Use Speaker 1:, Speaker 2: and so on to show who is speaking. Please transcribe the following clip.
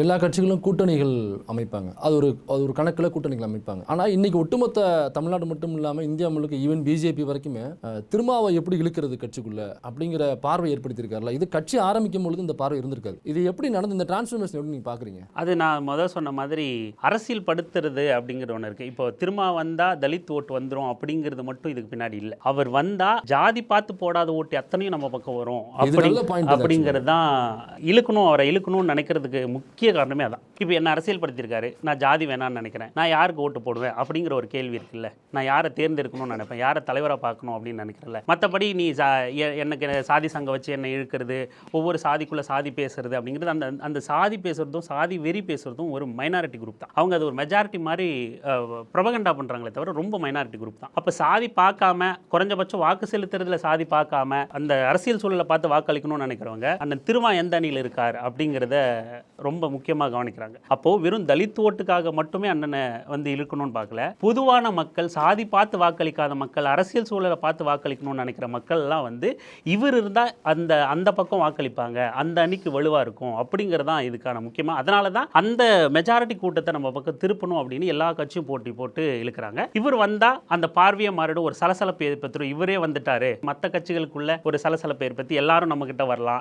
Speaker 1: எல்லா கட்சிகளும் கூட்டணிகள் அமைப்பாங்க. அது ஒரு கணக்கில் கூட்டணிகள் அமைப்பாங்க. ஆனால் இன்னைக்கு ஒட்டுமொத்த தமிழ்நாடு மட்டும் இல்லாமல் இந்தியா முழுக்க ஈவன் பிஜேபி வரைக்குமே திருமாவை எப்படி இழுக்கிறது கட்சிக்குள்ள அப்படிங்கிற பார்வை ஏற்படுத்தியிருக்காருல. இது கட்சி ஆரம்பிக்கும் பொழுது இந்த பார்வை இருந்திருக்காது. இது எப்படி நடந்து இந்த டிரான்ஸ்ஃபர்மேஷன் எப்படி நீங்க பாக்குறீங்க?
Speaker 2: அது நான் முதல் சொன்ன மாதிரி அரசியல் படுத்துறது அப்படிங்கிற ஒன்று இருக்கு. இப்போ திருமா வந்தா தலித் ஓட்டு வந்துடும் அப்படிங்கிறது மட்டும் இதுக்கு பின்னாடி இல்லை. அவர் வந்தா ஜாதி பார்த்து போடாத ஓட்டு அத்தனையும் நம்ம பக்கம் வரும் அப்படிங்கிறது தான் இழுக்கணும். அவரை இழுக்கணும்னு நினைக்கிறதுக்கு முக்கிய காரணமே அதான். இப்போ என்ன அரசியல் படுத்திருக்காரு, நான் ஜாதி வேணான்னு நினைக்கிறேன், நான் யாருக்கு ஓட்டு போடுவேன் அப்படிங்கிற ஒரு கேள்வி இருக்குல்ல. நான் யாரை தேர்ந்தெடுக்கணும்னு நினைப்பேன், யாரை தலைவராக பார்க்கணும் அப்படின்னு நினைக்கிறேன்ல. மற்றபடி நீ எனக்கு சாதி சங்கம் வச்சு என்னை இழுக்கிறது, ஒவ்வொரு சாதிக்குள்ளே சாதி பேசுறது அப்படிங்கிறது அந்த சாதி பேசுறதும் சாதி வெறி பேசுறதும் ஒரு மைனாரிட்டி குரூப் தான். அவங்க அது ஒரு மெஜாரிட்டி மாதிரி ப்ரொபகண்டா பண்ணுறாங்களே தவிர ரொம்ப மைனாரிட்டி குரூப் தான். அப்போ சாதி பார்க்காம குறைஞ்சபட்சம் வாக்கு செலுத்துறதுல சாதி பார்க்காம அந்த அரசியல் சூழலை பார்த்து வாக்களிக்கணும்னு நினைக்கிறவங்க அந்த திருமா எந்த அணியில் இருக்கார் அப்படிங்கிறத ரொம்ப முக்கியமாக கவனிக்கிறாங்க. அப்போது வெறும் தலித் ஓட்டுக்காக மட்டுமே அண்ணனை வந்து இழுக்கணும்னு பார்க்கல. பொதுவான மக்கள், சாதி பார்த்து வாக்களிக்காத மக்கள், அரசியல் சூழலை பார்த்து வாக்களிக்கணும்னு நினைக்கிற மக்கள்லாம் வந்து இவர் இருந்தால் அந்த பக்கம் வாக்களிப்பாங்க, அந்த அணிக்கு வலுவாக இருக்கும் அப்படிங்கிறதான் இதுக்கான முக்கியமாக. அதனால தான் அந்த மெஜாரிட்டி கூட்டத்தை நம்ம பக்கம் திருப்பணும் அப்படின்னு எல்லா கட்சியும் போட்டி போட்டு இழுக்கிறாங்க. இவர் வந்தால் அந்த பார்வையை மாறிடும், ஒரு சலசலப்பு ஏற்படுத்தும். இவரே வந்துட்டாரு, மற்ற கட்சிகளுக்குள்ள ஒரு சலசலப்பு ஏற்படுத்தி எல்லாரும் நம்ம கிட்ட வரலாம்,